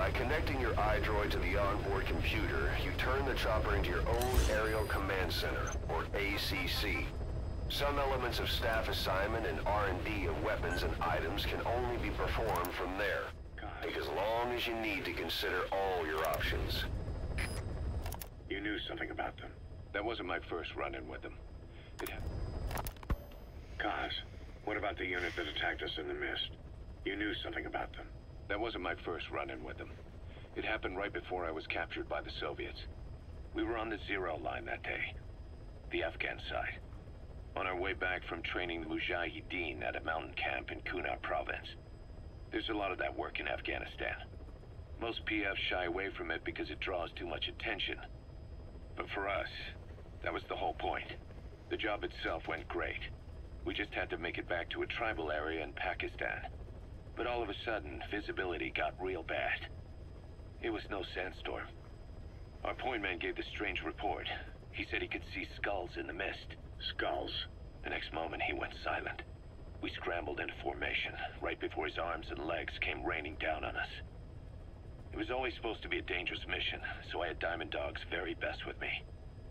By connecting your iDroid to the onboard computer, you turn the chopper into your own Aerial Command Center, or ACC. Some elements of staff assignment and R&D of weapons and items can only be performed from there. Take as long as you need to consider all your options. You knew something about them. That wasn't my first run-in with them. Kaz, what about the unit that attacked us in the mist? You knew something about them. That wasn't my first run-in with them. It happened right before I was captured by the Soviets. We were on the Zero line that day, the Afghan side. On our way back from training the Mujahideen at a mountain camp in Kunar province. There's a lot of that work in Afghanistan. Most PFs shy away from it because it draws too much attention. But for us, that was the whole point. The job itself went great. We just had to make it back to a tribal area in Pakistan. But all of a sudden, visibility got real bad. It was no sandstorm. Our point man gave this strange report. He said he could see skulls in the mist. Skulls? The next moment, he went silent. We scrambled into formation, right before his arms and legs came raining down on us. It was always supposed to be a dangerous mission, so I had Diamond Dog's very best with me.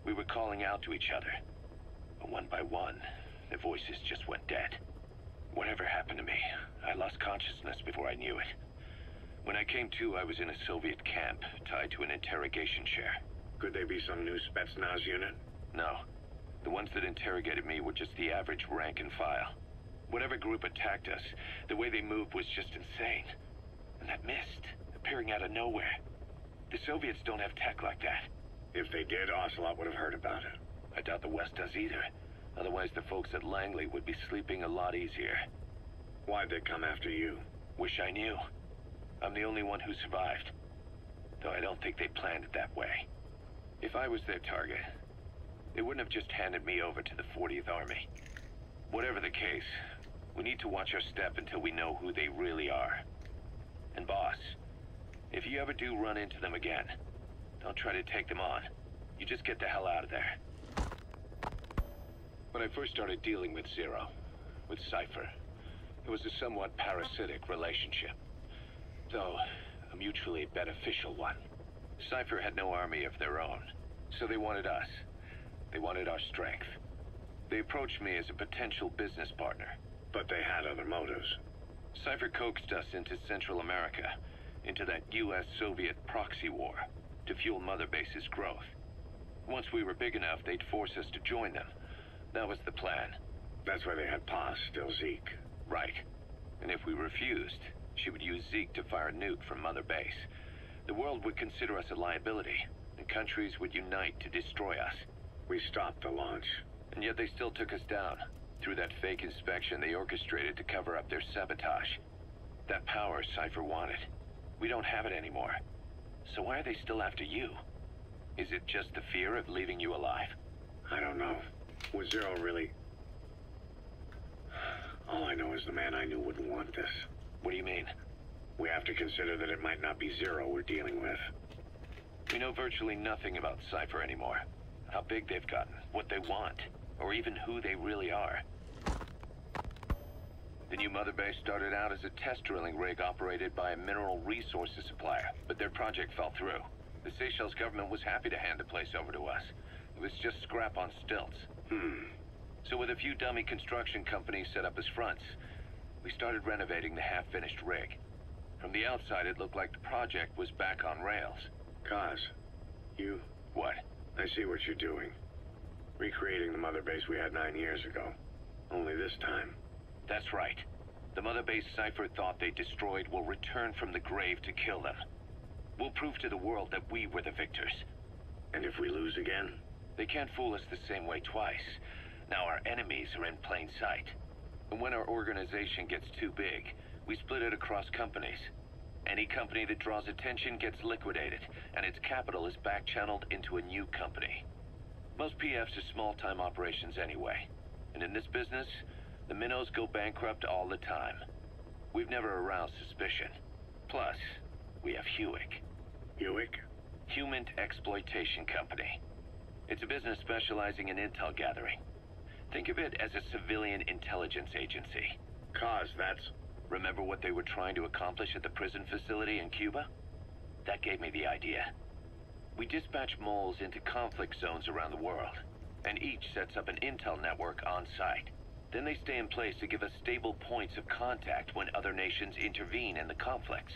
We were calling out to each other. But one by one, the voices just went dead. Whatever happened to me, I lost consciousness before I knew it. When I came to, I was in a Soviet camp, tied to an interrogation chair. Could they be some new Spetsnaz unit? No. The ones that interrogated me were just the average rank and file. Whatever group attacked us, the way they moved was just insane. And that mist, appearing out of nowhere. The Soviets don't have tech like that. If they did, Ocelot would have heard about it. I doubt the West does either. Otherwise, the folks at Langley would be sleeping a lot easier. Why'd they come after you? Wish I knew. I'm the only one who survived. Though I don't think they planned it that way. If I was their target, they wouldn't have just handed me over to the 40th Army. Whatever the case, we need to watch our step until we know who they really are. And boss, if you ever do run into them again, don't try to take them on. You just get the hell out of there. When I first started dealing with Zero, with Cypher, it was a somewhat parasitic relationship. Though, a mutually beneficial one. Cypher had no army of their own, so they wanted us. They wanted our strength. They approached me as a potential business partner. But they had other motives. Cypher coaxed us into Central America, into that US-Soviet proxy war, to fuel Mother Base's growth. Once we were big enough, they'd force us to join them. That was the plan. That's why they had Paz, still Zeke. Right. And if we refused, she would use Zeke to fire a nuke from Mother Base. The world would consider us a liability, and countries would unite to destroy us. We stopped the launch. And yet they still took us down, through that fake inspection they orchestrated to cover up their sabotage. That power Cypher wanted. We don't have it anymore. So why are they still after you? Is it just the fear of leaving you alive? I don't know. Was Zero really... All I know is the man I knew wouldn't want this. What do you mean? We have to consider that it might not be Zero we're dealing with. We know virtually nothing about Cypher anymore. How big they've gotten, what they want, or even who they really are. The new Mother Base started out as a test drilling rig operated by a mineral resources supplier, but their project fell through. The Seychelles government was happy to hand the place over to us. It was just scrap on stilts. So with a few dummy construction companies set up as fronts, we started renovating the half-finished rig. From the outside, it looked like the project was back on rails. Kaz, you... What? I see what you're doing. Recreating the Mother Base we had 9 years ago. Only this time. That's right. The Mother Base Cypher thought they destroyed will return from the grave to kill them. We'll prove to the world that we were the victors. And if we lose again? They can't fool us the same way twice. Now our enemies are in plain sight. And when our organization gets too big, we split it across companies. Any company that draws attention gets liquidated, and its capital is back-channeled into a new company. Most PFs are small-time operations anyway. And in this business, the minnows go bankrupt all the time. We've never aroused suspicion. Plus, we have Hewick. Hewick? Human Exploitation Company. It's a business specializing in intel gathering. Think of it as a civilian intelligence agency. Kaz, that's... Remember what they were trying to accomplish at the prison facility in Cuba? That gave me the idea. We dispatch moles into conflict zones around the world, and each sets up an intel network on site. Then they stay in place to give us stable points of contact when other nations intervene in the conflicts.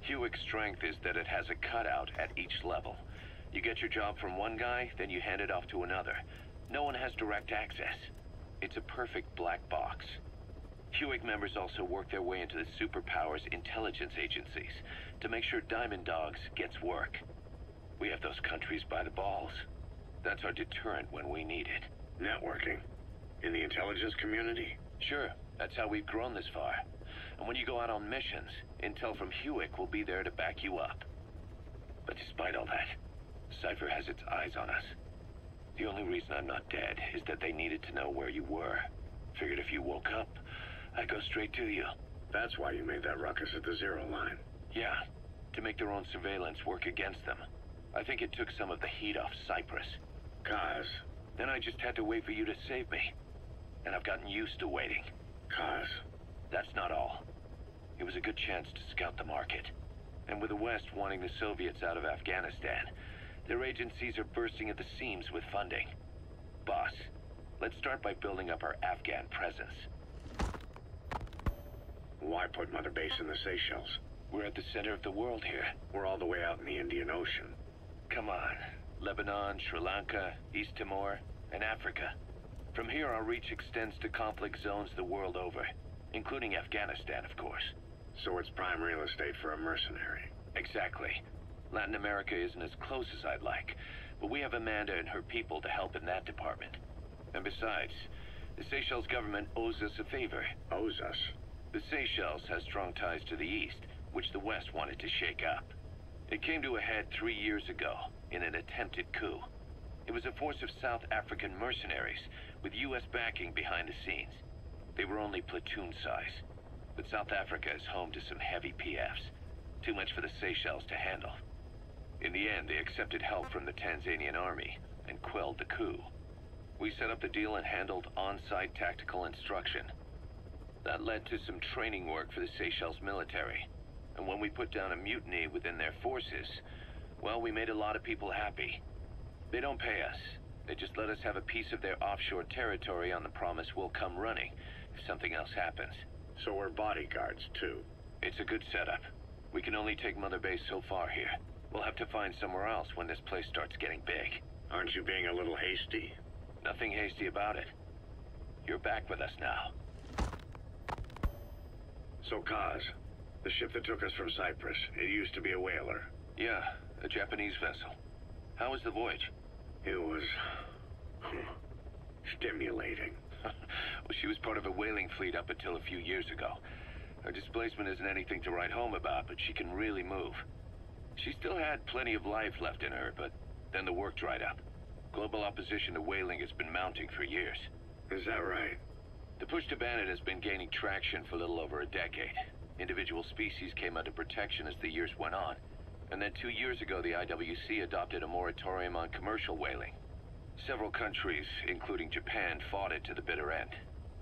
Hewitt's strength is that it has a cutout at each level. You get your job from one guy, then you hand it off to another. No one has direct access. It's a perfect black box. Hewitt members also work their way into the superpowers intelligence agencies to make sure Diamond Dogs gets work. We have those countries by the balls. That's our deterrent when we need it. Networking? In the intelligence community? Sure, that's how we've grown this far. And when you go out on missions, intel from Hewitt will be there to back you up. But despite all that, Cypher has its eyes on us. The only reason I'm not dead is that they needed to know where you were. Figured if you woke up, I'd go straight to you. That's why you made that ruckus at the Zero line. Yeah, to make their own surveillance work against them. I think it took some of the heat off Cyprus. Kaz. Then I just had to wait for you to save me. And I've gotten used to waiting. Kaz. That's not all. It was a good chance to scout the market. And with the West wanting the Soviets out of Afghanistan, their agencies are bursting at the seams with funding. Boss, let's start by building up our Afghan presence. Why put Mother Base in the Seychelles? We're at the center of the world here. We're all the way out in the Indian Ocean. Come on. Lebanon, Sri Lanka, East Timor, and Africa. From here, our reach extends to conflict zones the world over, including Afghanistan, of course. So it's prime real estate for a mercenary. Exactly. Latin America isn't as close as I'd like, but we have Amanda and her people to help in that department. And besides, the Seychelles government owes us a favor. Owes us? The Seychelles has strong ties to the east, which the West wanted to shake up. It came to a head 3 years ago, in an attempted coup. It was a force of South African mercenaries, with U.S. backing behind the scenes. They were only platoon size, but South Africa is home to some heavy PFs. Too much for the Seychelles to handle. In the end, they accepted help from the Tanzanian army and quelled the coup. We set up the deal and handled on-site tactical instruction. That led to some training work for the Seychelles military. And when we put down a mutiny within their forces, well, we made a lot of people happy. They don't pay us. They just let us have a piece of their offshore territory on the promise we'll come running if something else happens. So we're bodyguards, too. It's a good setup. We can only take Mother Base so far here. We'll have to find somewhere else when this place starts getting big. Aren't you being a little hasty? Nothing hasty about it. You're back with us now. So, Kaz, the ship that took us from Cyprus, it used to be a whaler. Yeah, a Japanese vessel. How was the voyage? It was... stimulating. Well, she was part of a whaling fleet up until a few years ago. Her displacement isn't anything to write home about, but she can really move. She still had plenty of life left in her, but then the work dried up. Global opposition to whaling has been mounting for years. Is that right? The push to ban it has been gaining traction for a little over a decade. Individual species came under protection as the years went on. And then 2 years ago, the IWC adopted a moratorium on commercial whaling. Several countries, including Japan, fought it to the bitter end.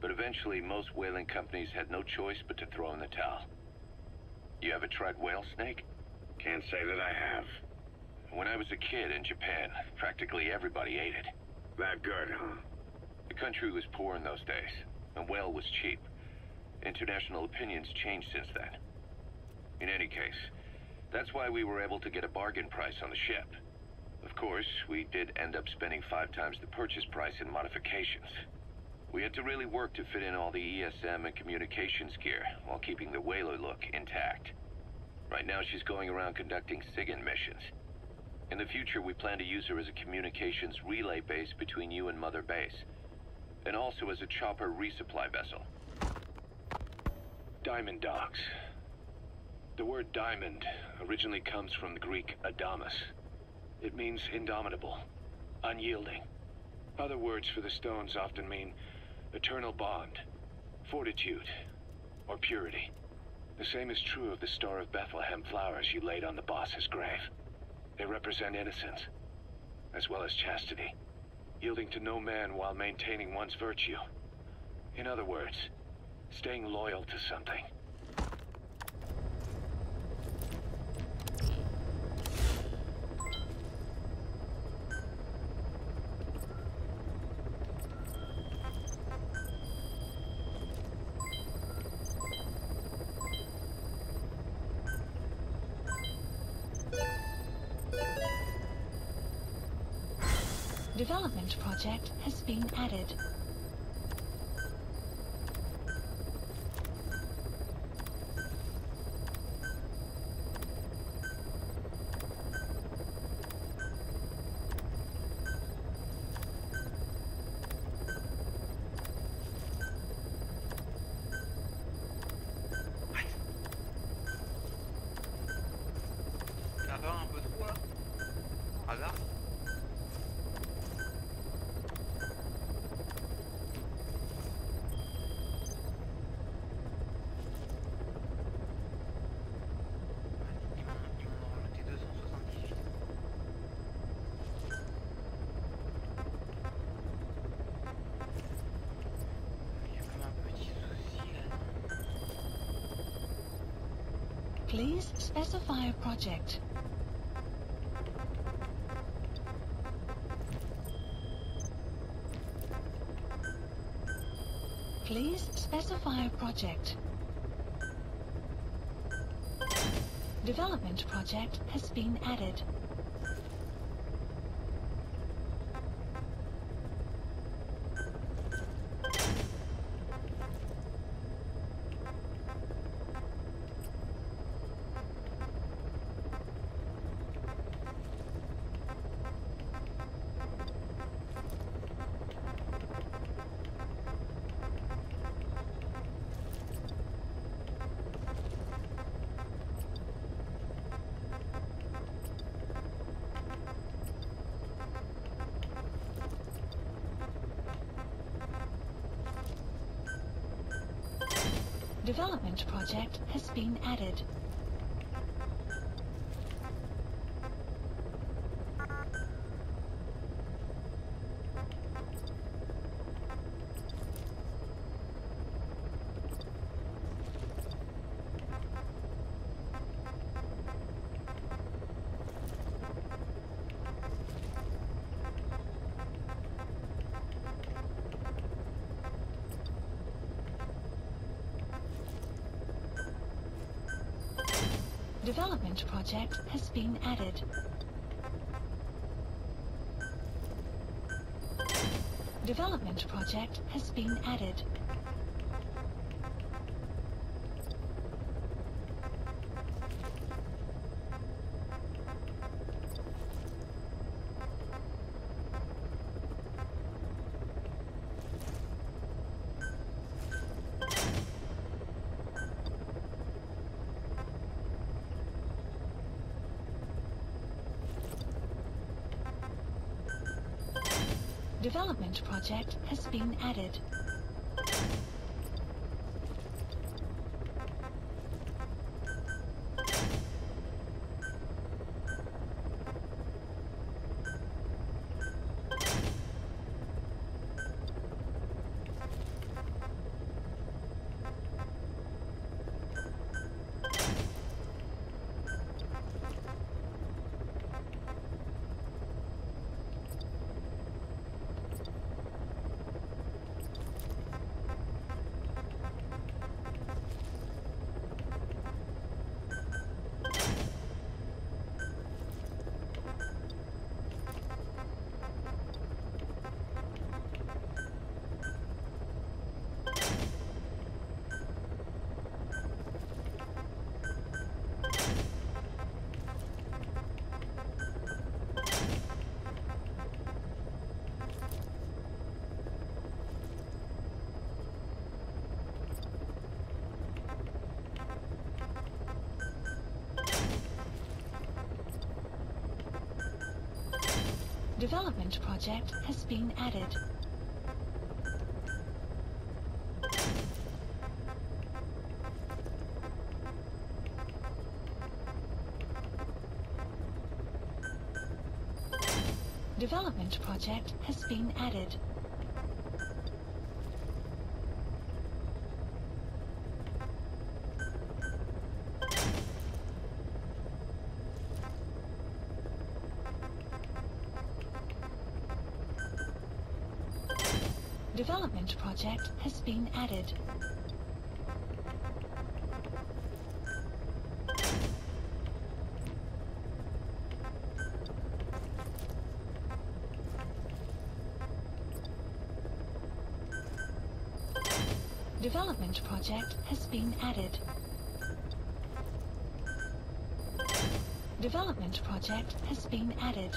But eventually, most whaling companies had no choice but to throw in the towel. You ever tried whale snake? Can't say that I have. When I was a kid in Japan, practically everybody ate it. That good, huh? The country was poor in those days, and whale was cheap. International opinions changed since then. In any case, that's why we were able to get a bargain price on the ship. Of course, we did end up spending 5 times the purchase price in modifications. We had to really work to fit in all the ESM and communications gear while keeping the whaler look intact. Right now, she's going around conducting SIGINT missions. In the future, we plan to use her as a communications relay base between you and Mother Base, and also as a chopper resupply vessel. Diamond Dogs. The word diamond originally comes from the Greek adamas. It means indomitable, unyielding. Other words for the stones often mean eternal bond, fortitude, or purity. The same is true of the Star of Bethlehem flowers you laid on the boss's grave. They represent innocence, as well as chastity, yielding to no man while maintaining one's virtue. In other words, staying loyal to something. Development project has been added. Ça va un peu trop là? Hasard? Ils m'en ont rajouté 278. Il y a comme un petit souci là. Please specify a project. Please specify a project. Development project has been added. Development project has been added. Development project has been added. Development project has been added. Development project has been added. Development project has been added. Development project has been added. Development project has been added. Development project has been added. Development project has been added.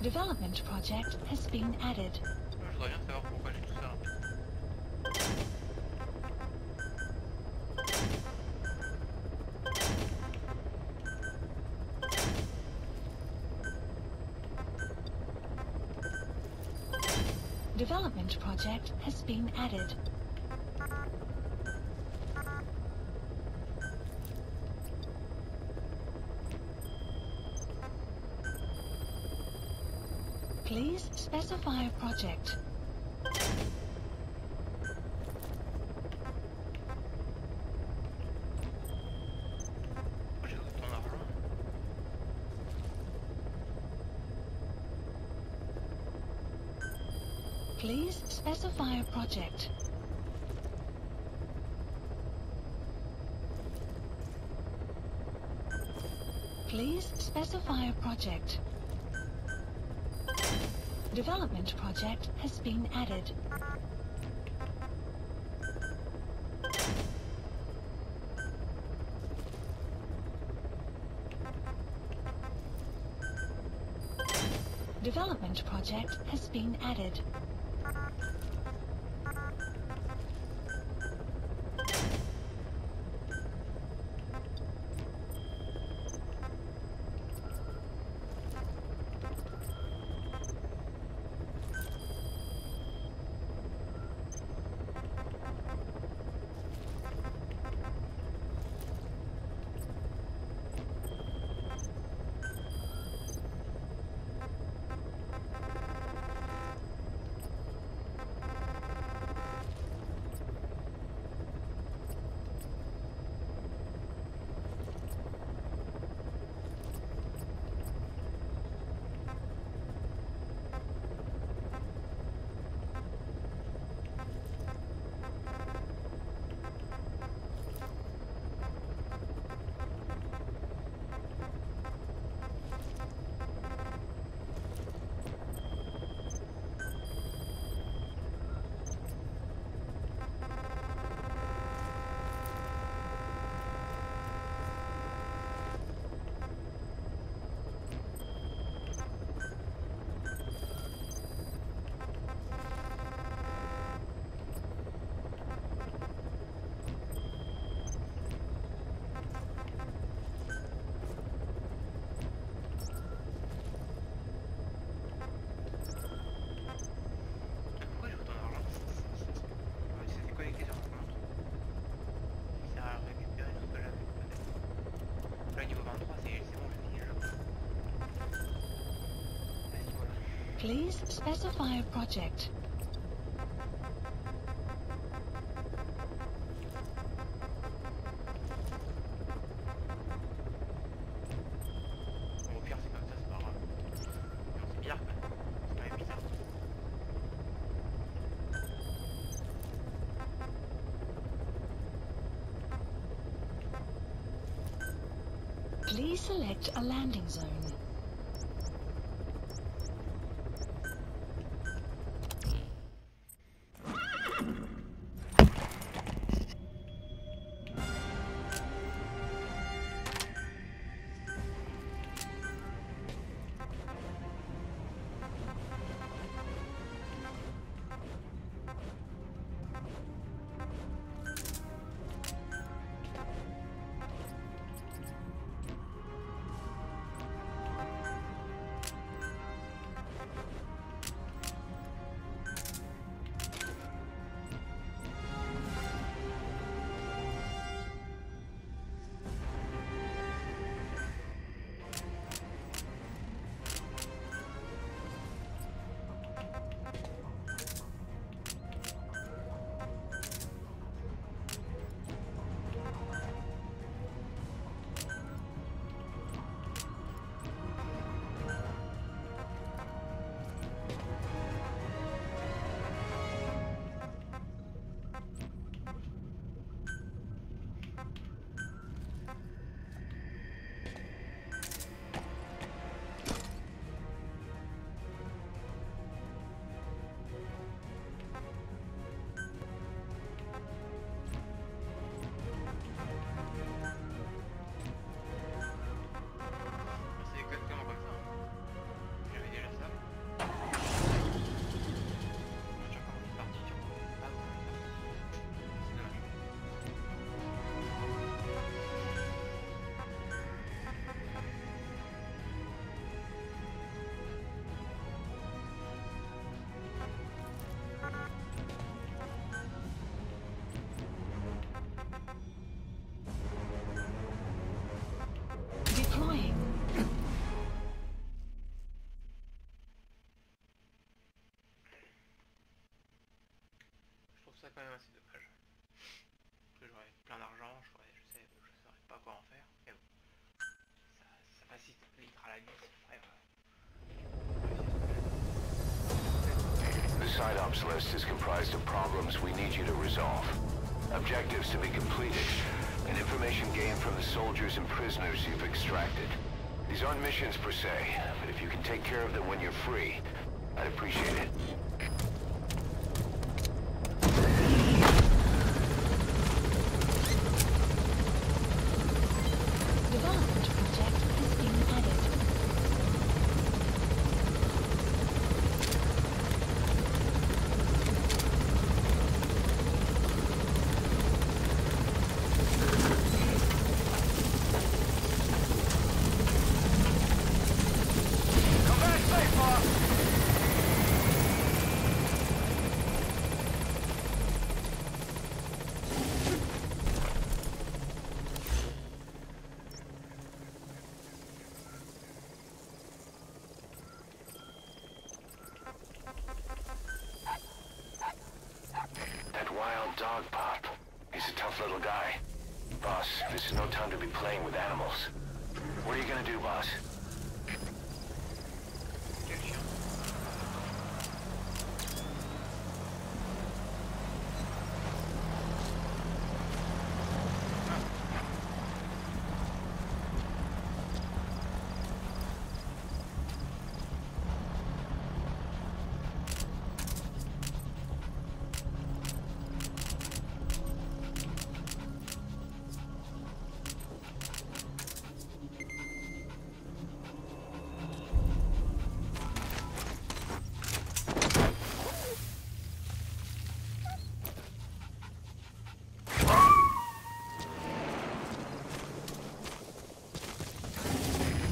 Development project has been added. Je voudrais bien savoir pourquoi j'ai tout ça. Development project has been added. Please specify a project. J'ai autant d'argent. Please specify a project. Please specify a project. Development project has been added. Development project has been added. Pourquoi j'ai autant d'argent? C'était connecté sur mon compte. Ça a récupéré tout ce que j'avais peut-être. Là niveau 23 c'est bon, j'ai fini le jeu. Vas-y voilà. Please specify a project. Bon, au pire c'est comme ça, c'est pas grave. Non, c'est bizarre quand même. C'est quand même bizarre. Please select a landing zone. serait quand même assez dommage. Parce que j'aurais plein d'argent, je saurais pas quoi en faire. Mais bon, ça facilitera la vie, c'est vrai. The side ops list is comprised of problems we need you to resolve. Objectives to be completed, and information gained from the soldiers and prisoners you've extracted. These aren't missions per se, but if you can take care of them when you're free, I'd appreciate it. Development project has been added. Dog Pop. He's a tough little guy. Boss, this is no time to be playing with animals. What are you gonna do, boss?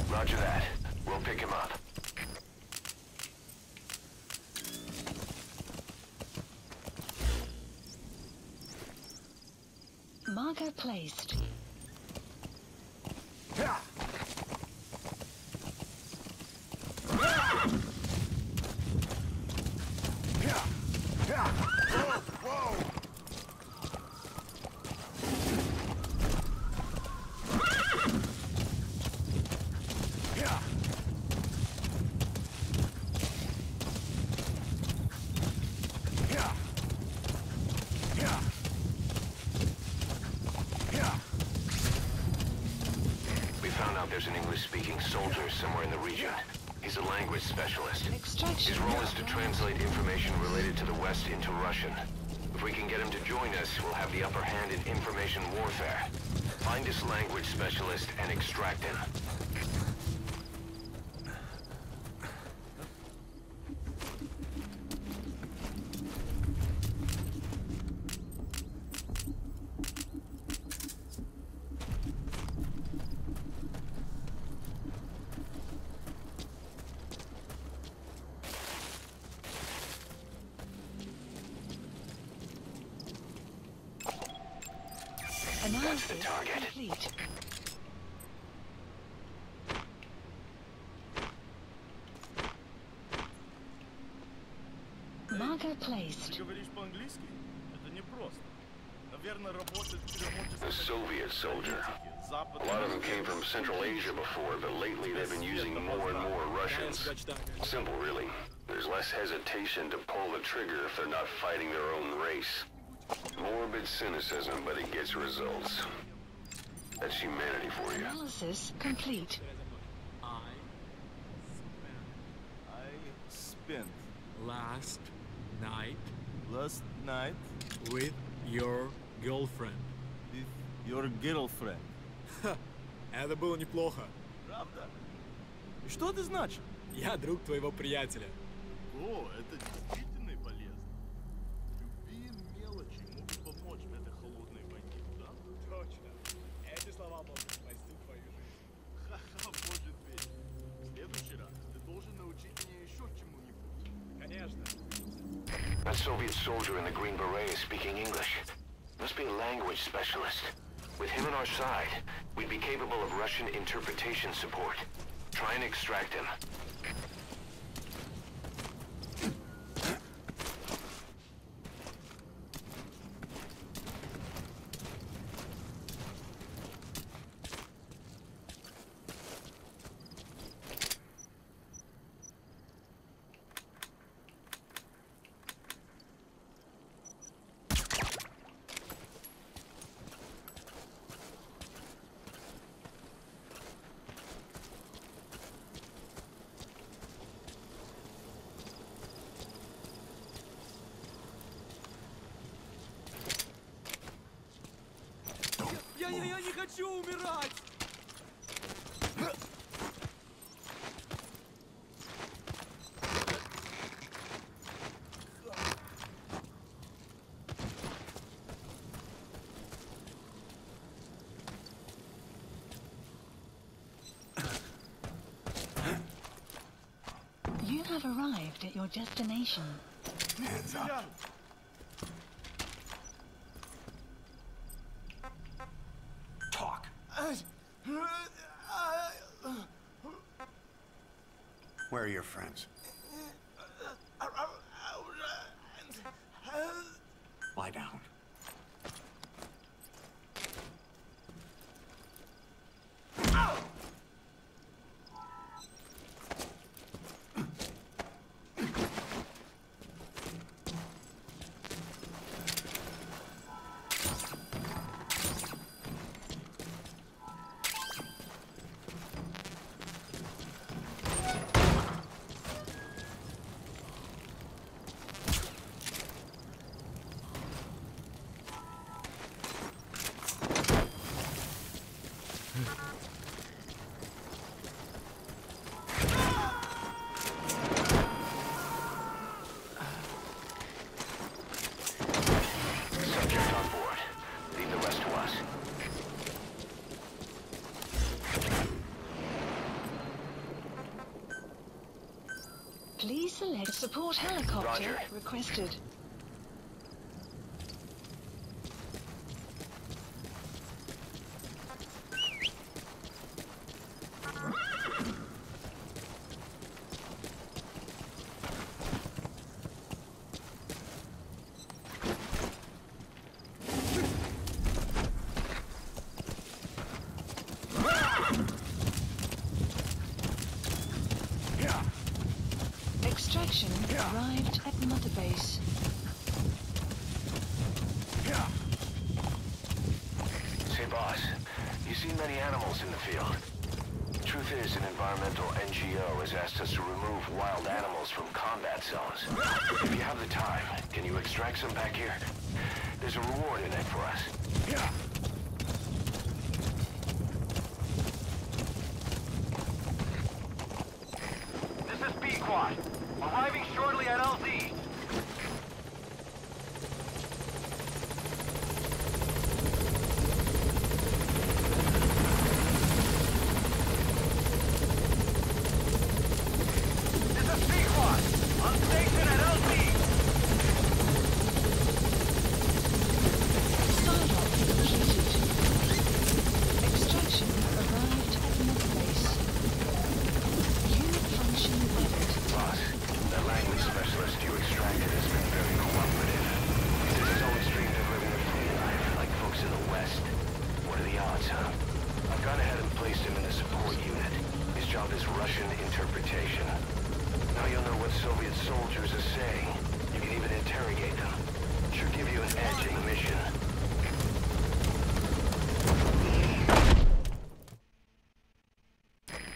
Roger that. We'll pick him up. Marker placed. There's an English-speaking soldier somewhere in the region. He's a language specialist. His role is to translate information related to the West into Russian. If we can get him to join us, we'll have the upper hand in information warfare. Find this language specialist and extract him. That's the target. Complete. Marker placed. A Soviet soldier. A lot of them came from Central Asia before, but lately they've been using more and more Russians. Simple, really. There's less hesitation to pull the trigger if they're not fighting their own race. Morbid cynicism, but it gets results. That's humanity for you. Analysis complete. I spent last night with your girlfriend. With your girlfriend. Ха, это было неплохо. Правда? И что это значит? Я друг твоего приятеля. О, это действительно полезно. Любые мелочи могут помочь в этой холодной войне, да? Точно. Эти слова могут спасти твою жизнь. Ха-ха, может быть. В следующий раз ты должен научить меня еще чему-нибудь. Конечно. That Soviet soldier in the Green Beret is speaking English. Must be a language specialist. With him on our side, we'd be capable of Russian interpretation support. Try and extract him. хочу умирать! You have arrived at your destination. Hands up. Talk. Where are your friends? Lie down. Subject on board. Leave the rest to us. Please select support helicopter Roger. requested. Extraction arrived at Mother Base. Say, boss, you see many animals in the field. Truth is, an environmental NGO has asked us to remove wild animals from combat zones. If you have the time, can you extract some back here? There's a reward in it for us. This is B-Quad. Arriving shortly at LZ. This is B-Quad. On station at LZ. Starlock completed. Extraction arrived at Mother Base. Unit function added. Boss, that language specialist you extracted has been very cooperative. He says he's always dreamed of living a free life, like folks in the West. What are the odds, huh? I've gone ahead and placed him in the support unit. His job is Russian interpretation. Now you'll know what Soviet soldiers are saying. You can even interrogate them. Should give you an edge in the mission.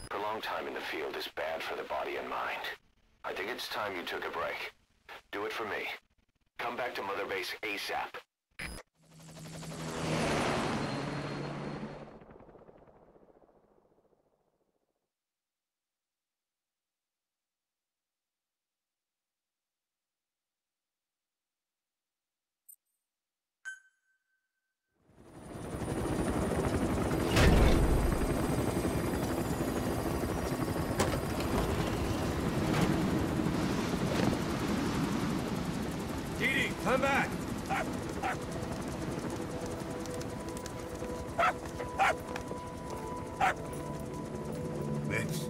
Prolonged time in the field is bad for the body and mind. I think it's time you took a break. Do it for me. Come back to Mother Base ASAP. Come back! This.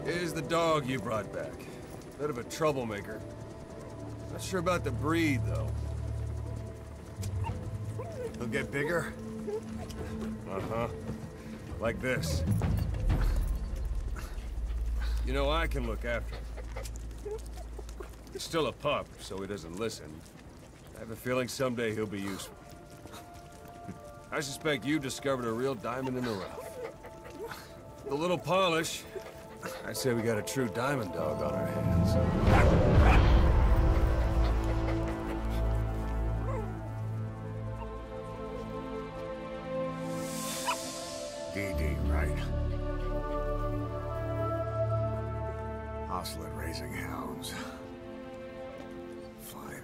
Here's the dog you brought back. Bit of a troublemaker. Not sure about the breed, though. He'll get bigger? Uh-huh. Like this. You know, I can look after him. He's still a pup, so he doesn't listen. I have a feeling someday he'll be useful. I suspect you discovered a real diamond in the rough. With a little polish, I'd say we got a true diamond dog on our hands. raising hounds. Fine.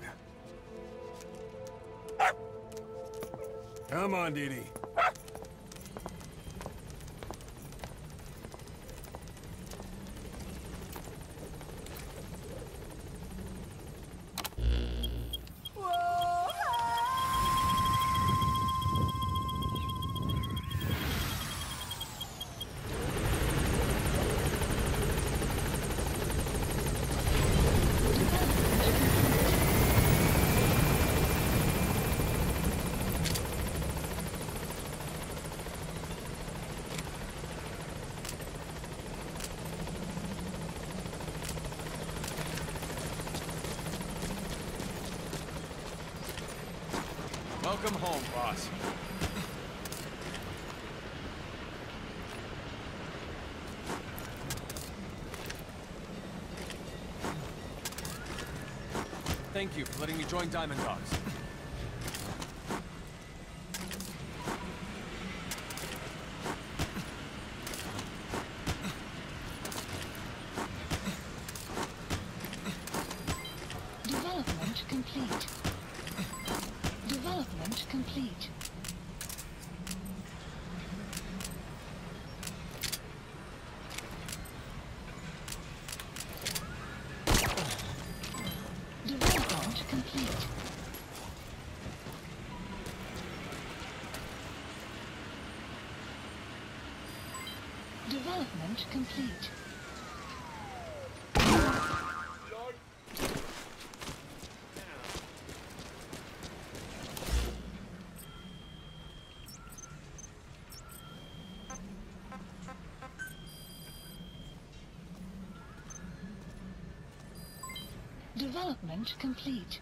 Come on, Dee Dee. Welcome home, boss. Thank you for letting me join Diamond Dogs. Development complete. Development complete. Development complete. Development complete. Development complete.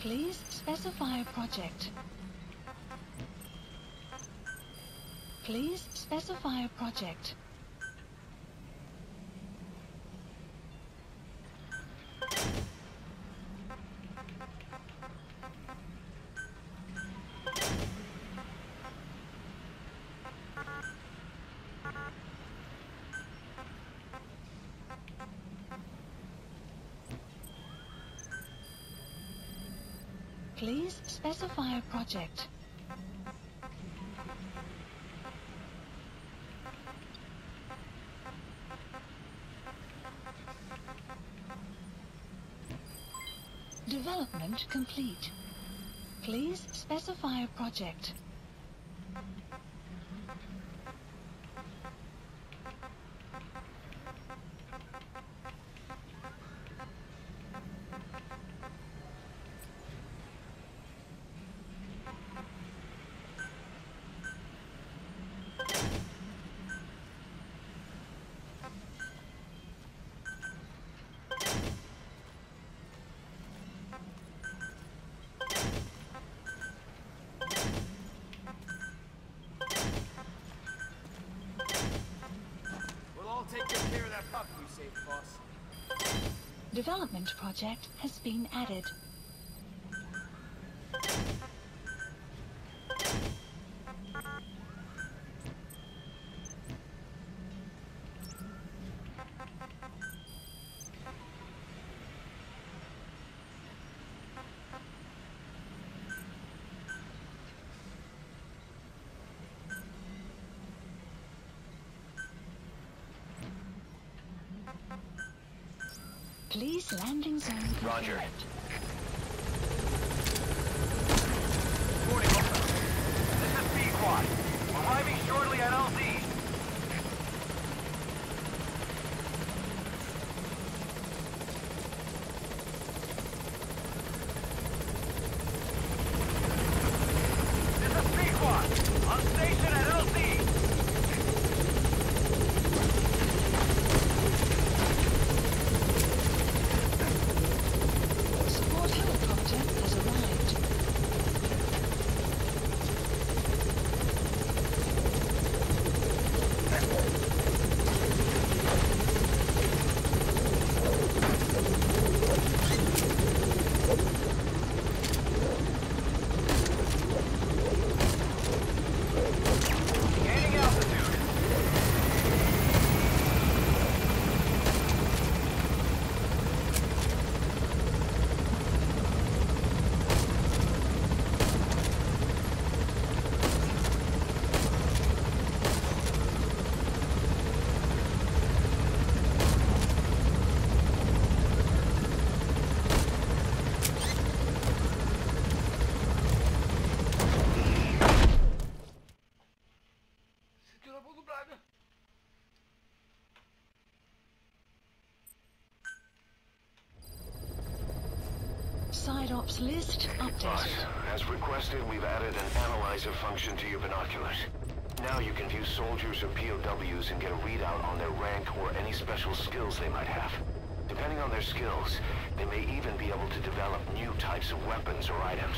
Please specify a project. Please specify a project. Please specify a project. Development complete. Please specify a project. Take good care of that pup you saved, boss. Development project has been added. Please landing zone confirmed. Roger. Morning, Ultra. This is B-Quad. Arriving shortly at LZ. This is B-Quad. On station at LZ. blijven. Side ops list Boss, updated. as requested, we've added an analyzer function to your binoculars. Now you can view soldiers or POWs and get a readout on their rank or any special skills they might have. Depending on their skills, they may even be able to develop new types of weapons or items.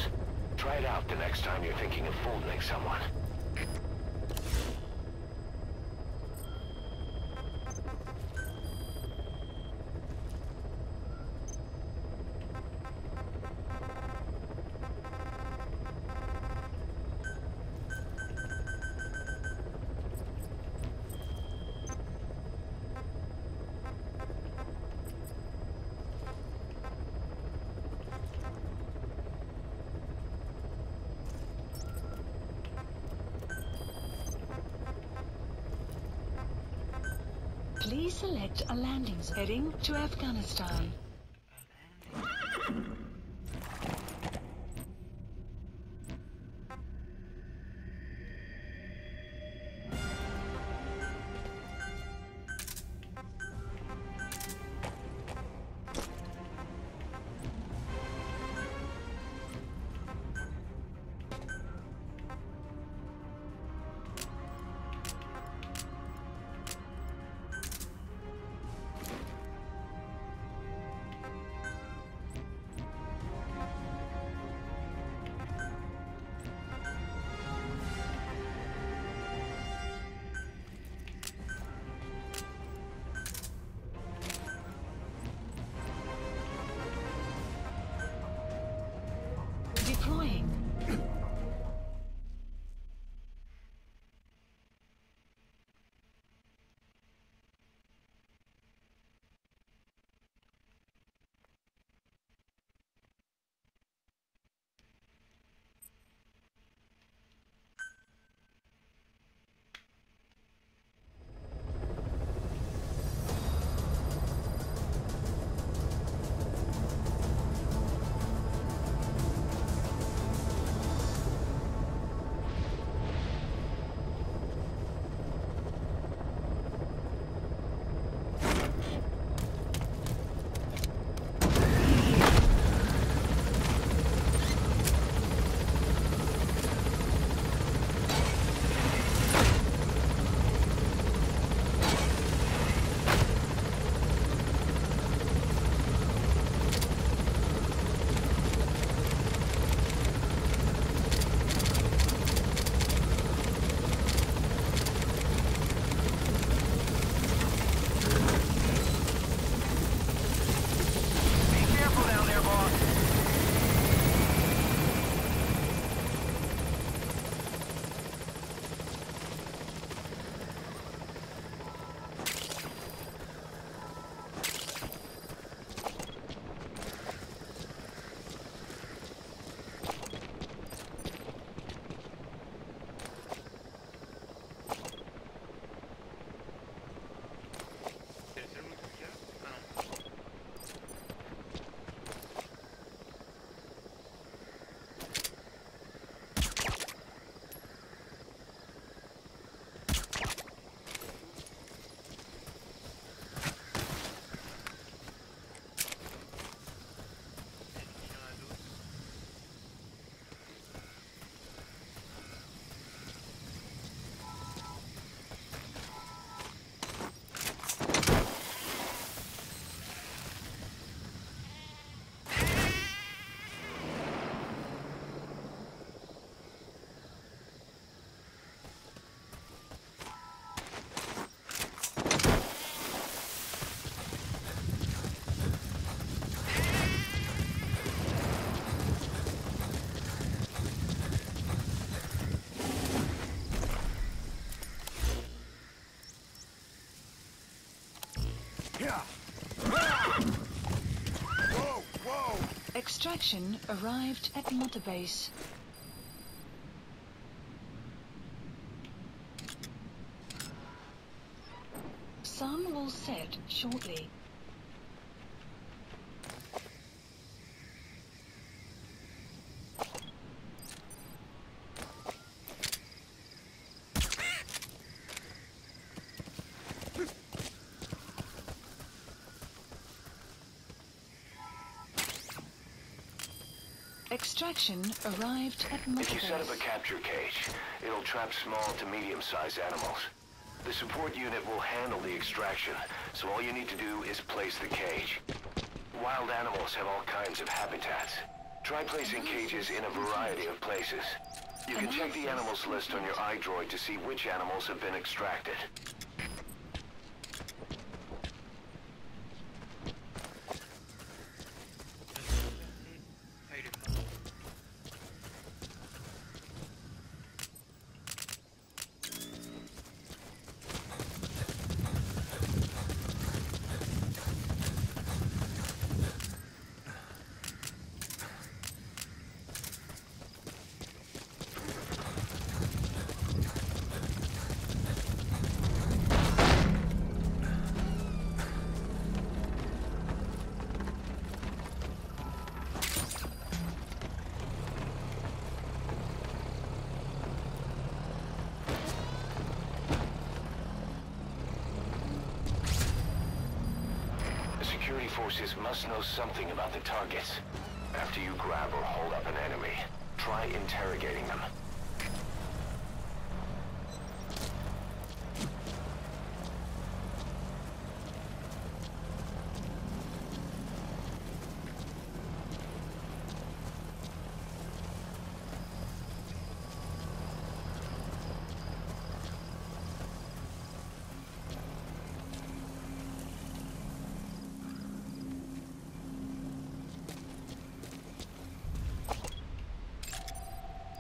Try it out the next time you're thinking of folding someone. Please select a landing zone heading to Afghanistan. Deploying. Extraction arrived at Mother Base. Sun will set shortly. Extraction arrived at Mother If you set up a Base. capture cage, it'll trap small to medium-sized animals. The support unit will handle the extraction, so all you need to do is place the cage. Wild animals have all kinds of habitats. Try placing cages in a variety of places. You can check the animals list on your iDroid to see which animals have been extracted. Security forces must know something about the targets. After you grab or hold up an enemy, try interrogating them.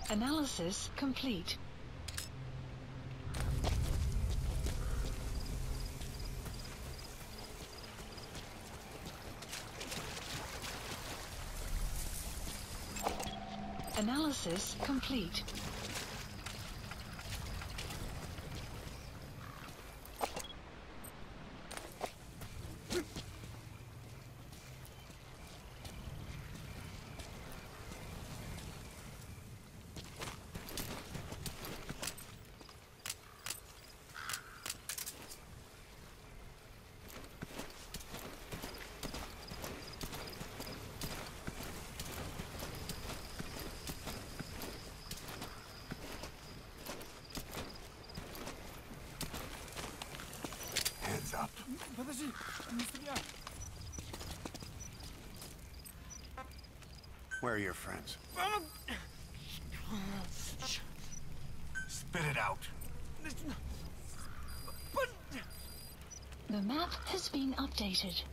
Analysis complete. Analysis complete. Подожди, не стреляй. Where are your friends? Spit it out. The map has been updated.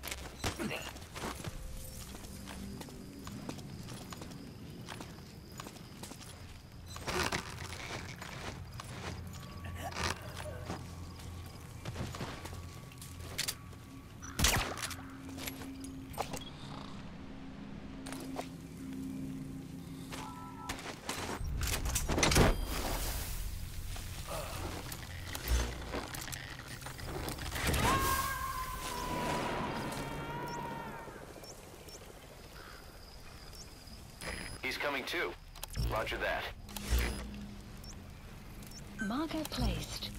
He's coming too. Roger that. Marker placed.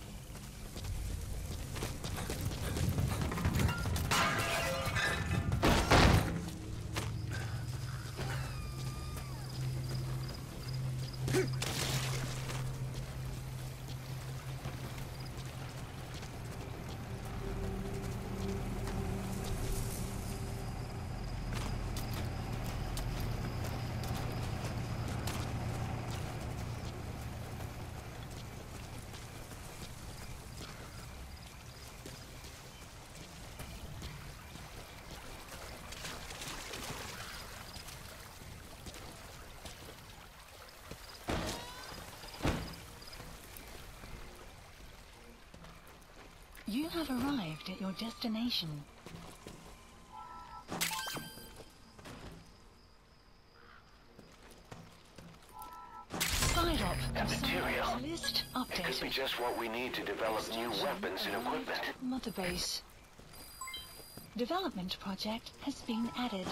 You have arrived at your destination. Side op That material. list It could be updated. just what we need to develop new weapons and equipment. Mother Base. Development project has been added.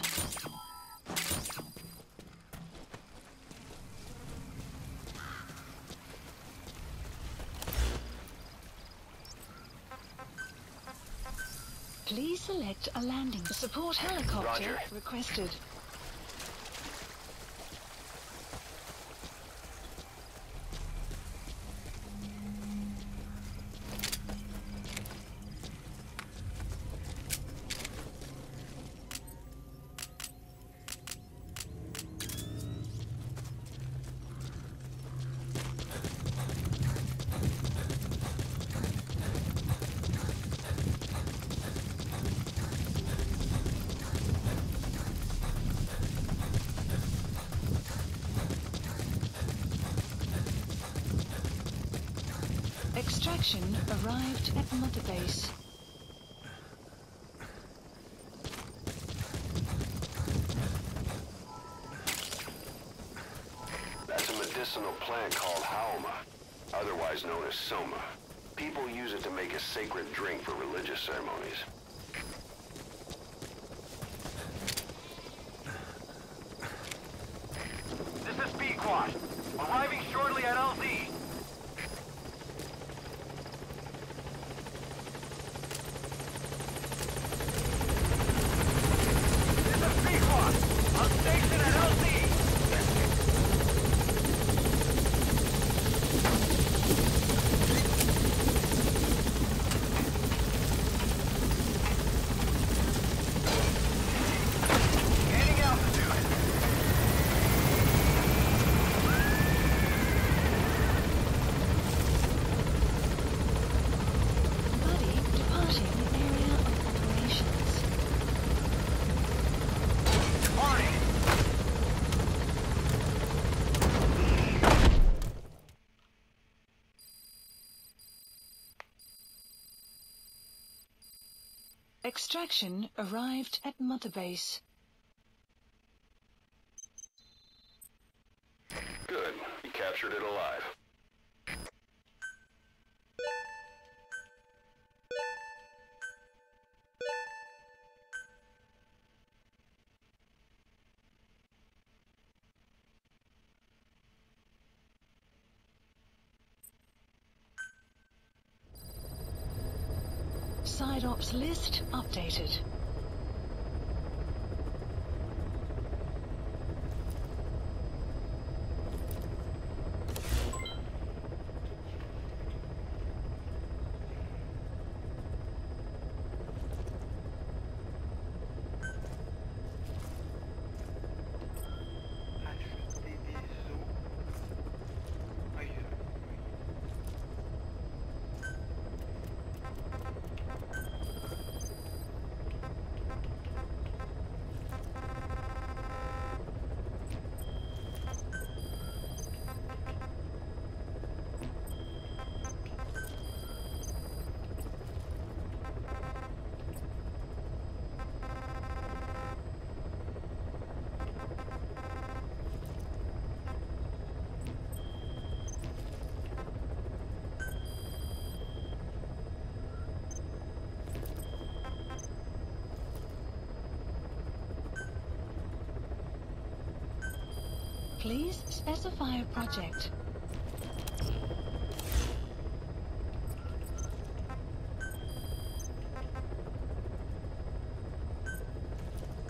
Please select a landing. Support helicopter Roger. requested. Extraction arrived at Mother Base. That's a medicinal plant called Haoma, otherwise known as Soma. People use it to make a sacred drink for religious ceremonies. This is Pequod. Arriving shortly at LZ. This is Pequod. I'm stationed at LZ. Gaining altitude. Buddy departing area of operations. Departing. Extraction arrived at Mother Base. Good. You captured it alive. Side ops list updated. Acheter des os. Ailleurs. Please specify a project.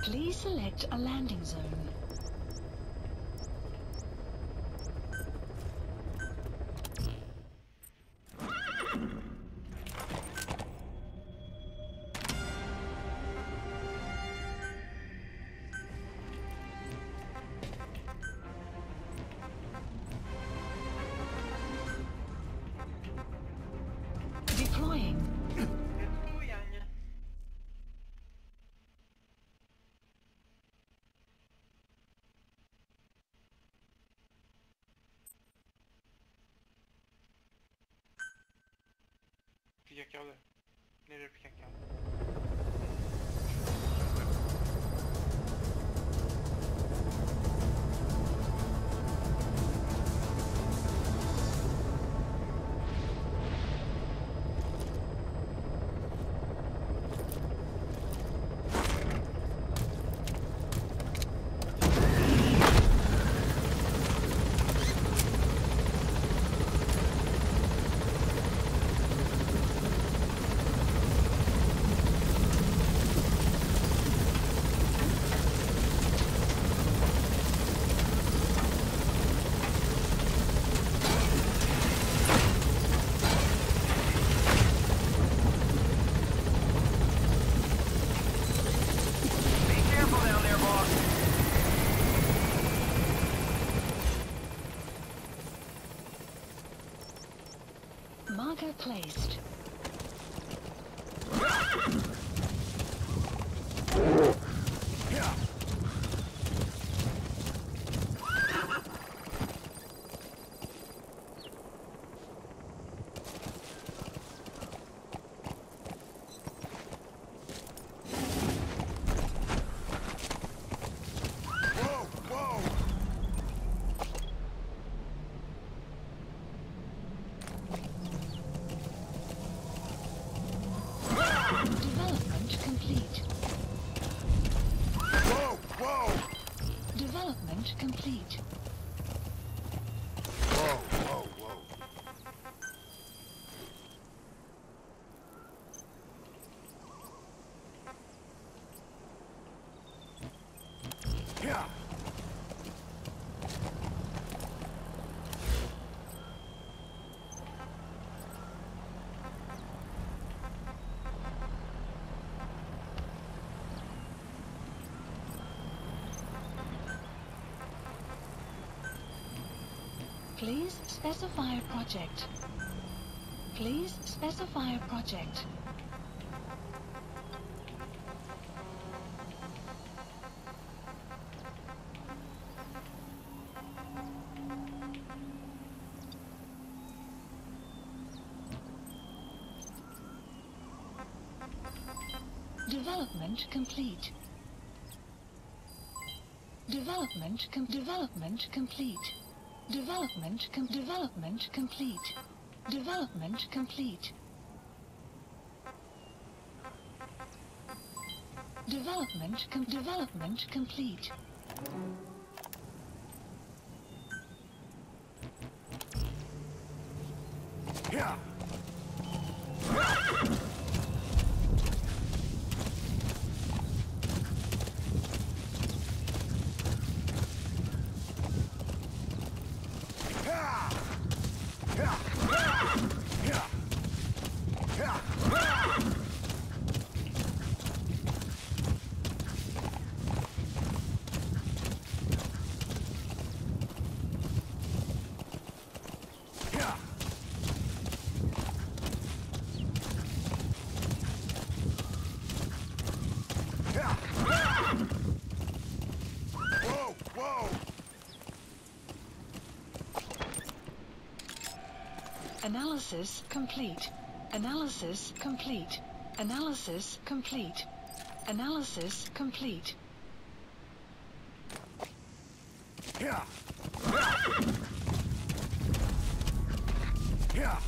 Please select a landing zone. Deploying. Deploying. Picacarde. Déjà Picacarde. Marker placed. complete. Whoa, whoa, whoa. Yeah. Please specify a project. Please specify a project. Development complete. Development complete. Development complete. Development complete. Development complete. Development complete. Yeah. Analysis complete. Analysis complete. Analysis complete. Analysis complete. Yeah. Yeah.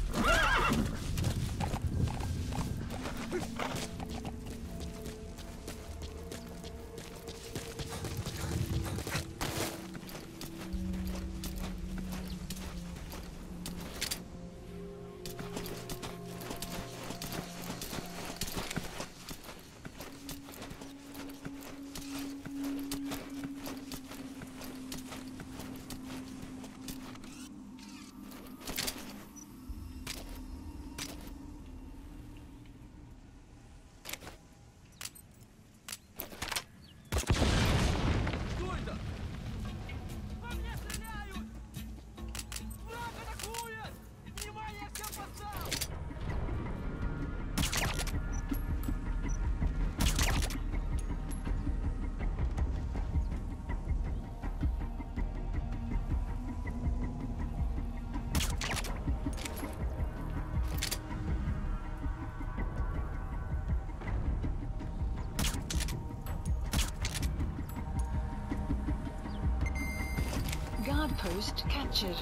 Guard post captured.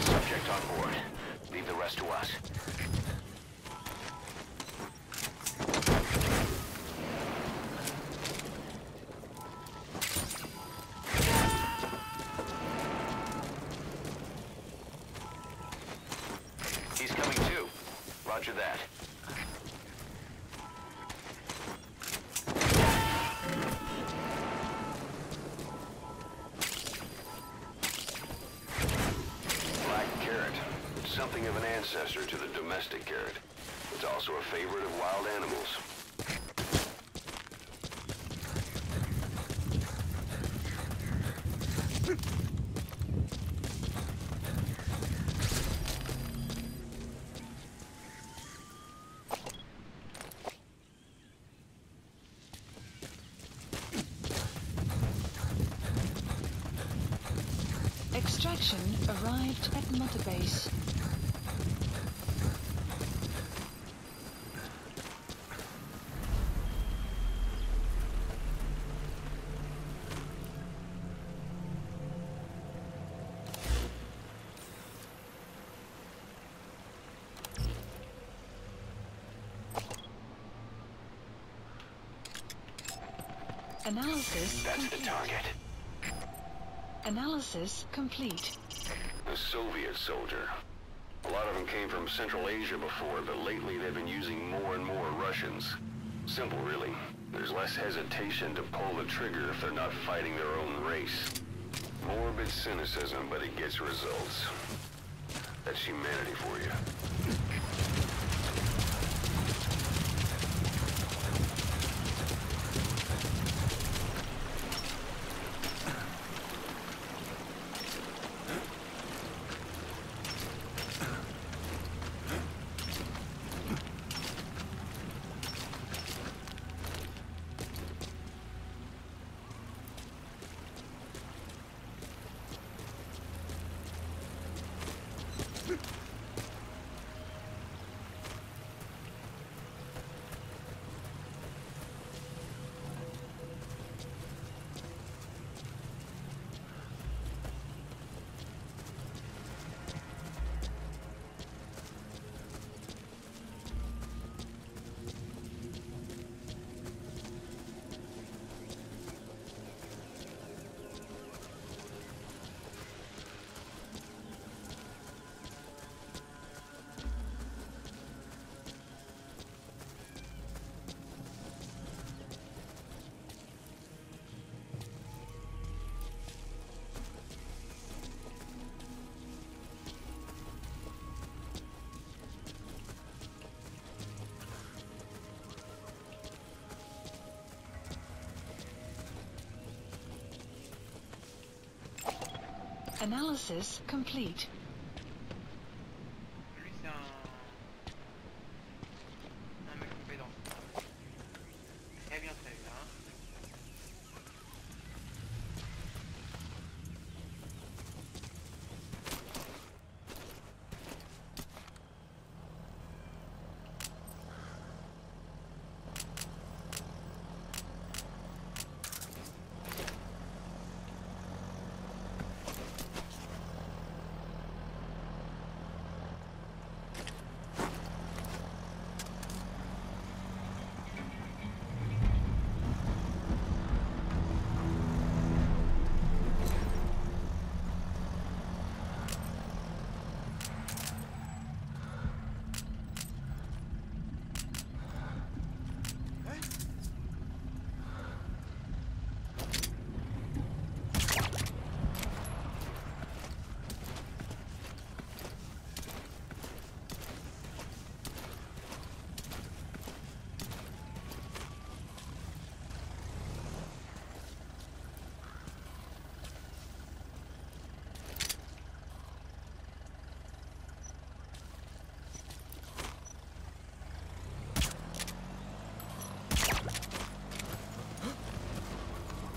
Subject on board. Leave the rest to us. He's coming too. Roger that. Black carrot. Something of an ancestor to the domestic carrot. It's also a favorite of wild animals. Extraction arrived at Mother Base. Analysis That's the complete. target. Analysis complete. A Soviet soldier. A lot of them came from Central Asia before, but lately they've been using more and more Russians. Simple, really. There's less hesitation to pull the trigger if they're not fighting their own race. Morbid cynicism, but it gets results. That's humanity for you. Analysis complete. Lui, c'est un mec compétent. Très bien, très bien.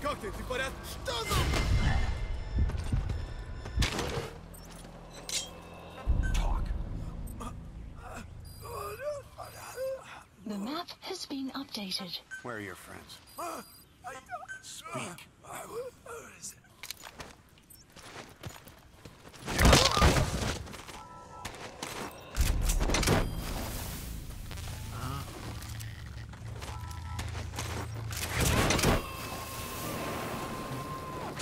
Как ты? Ты в порядке? Что за... The map has been updated. Where are your friends? Speak.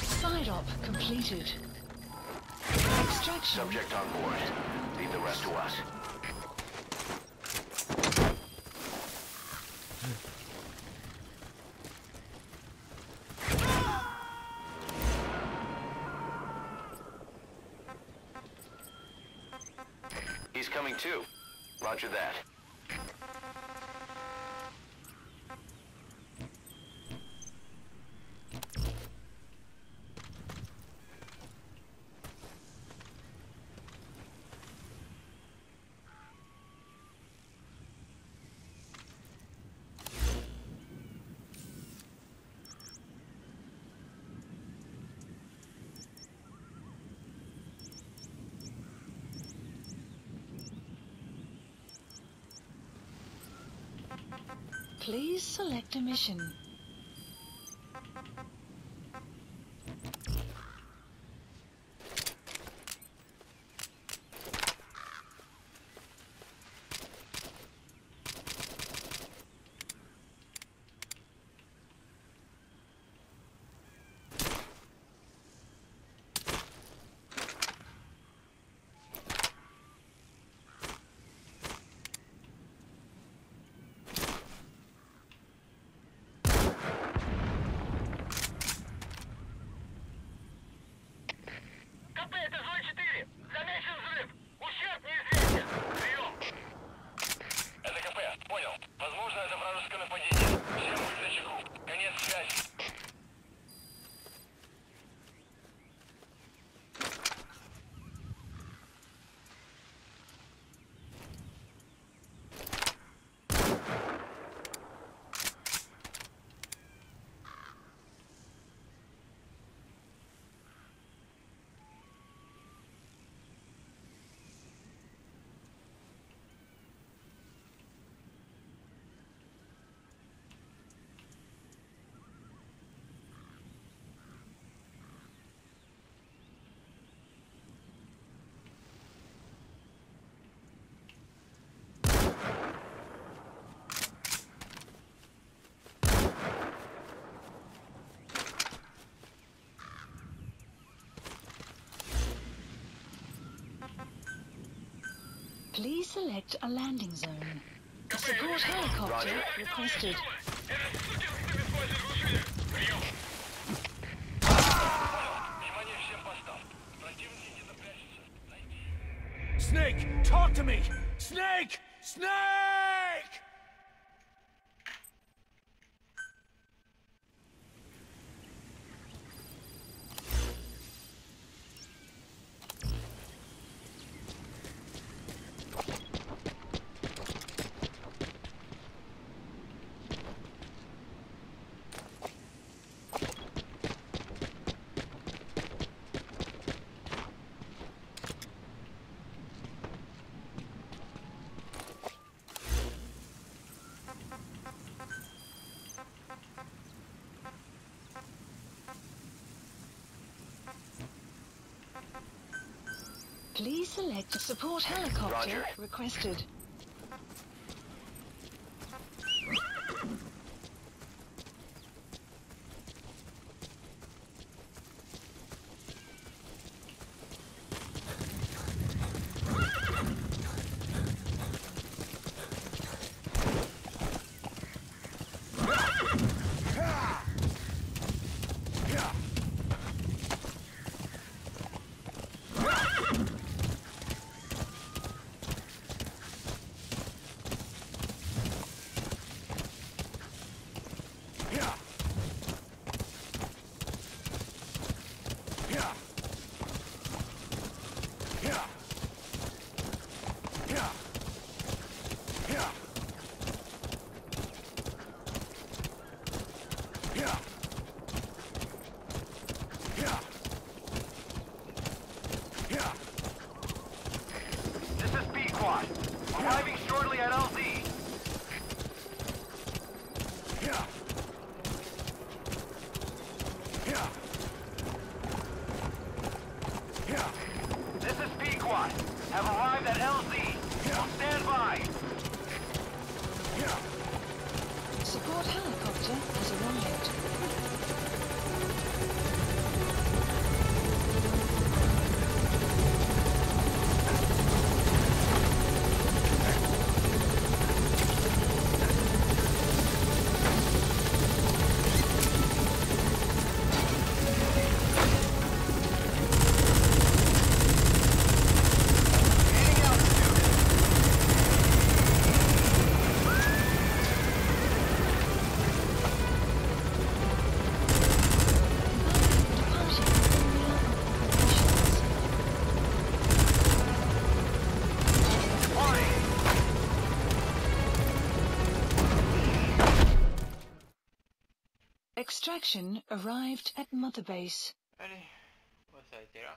Side op completed. Extraction. Subject on board. Leave the rest to us. He's coming too. Roger that. Please select a mission. Please select a landing zone. Support helicopter requested. Snake, talk to me! Snake! Snake! Please select support helicopter requested. This is P-Quad. Arriving shortly at LZ. This is P-Quad. Have arrived at LZ. Will stand by. Support helicopter has arrived. Extraction arrived at Mother Base. Allez, bon, ça a été là.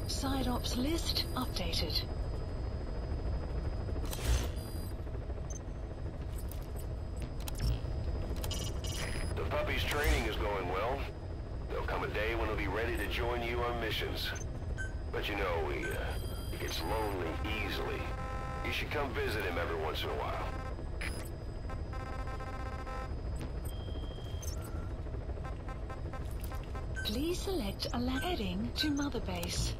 Side ops list updated. The puppy's training is going well. There'll come a day when he'll be ready to join you on missions. But you know, he gets lonely easily. You should come visit him every once in a while. Please select a heading to Mother Base.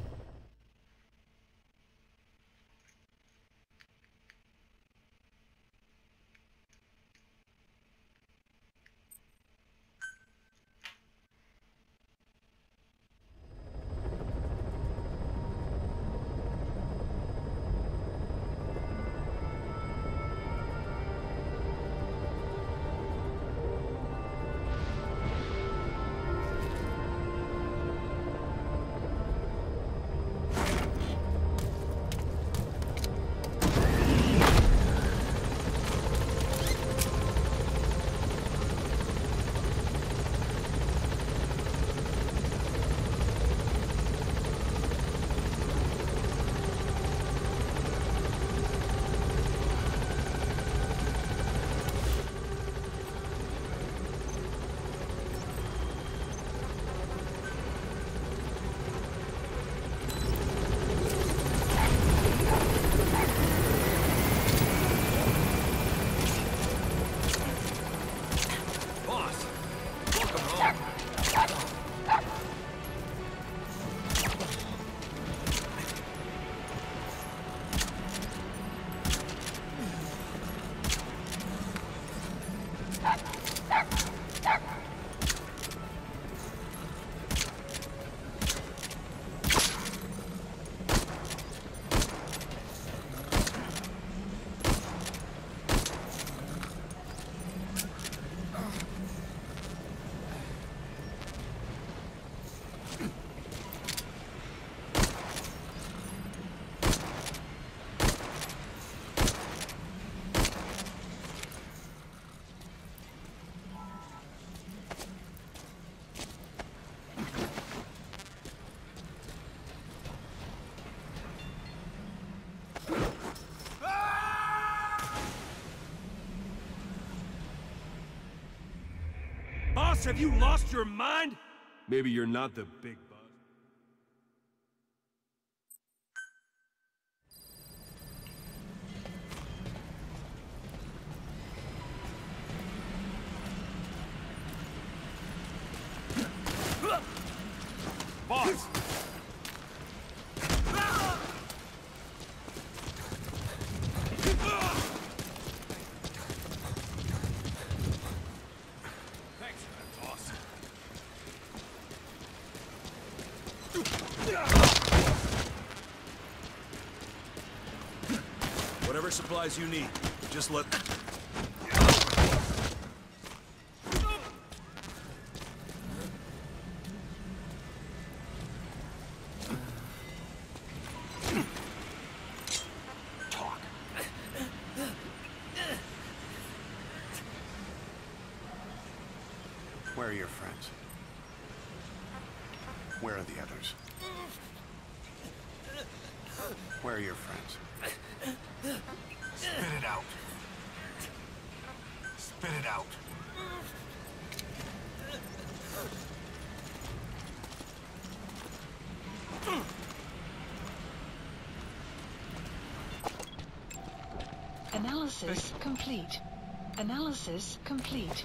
boss? Have you lost your mind? Maybe you're not the big boss. Boss! Thanks for that, boss. Whatever supplies you need, just let... Where are your friends? Where are the others? Where are your friends? Spit it out. Spit it out. Analysis complete. Analysis complete.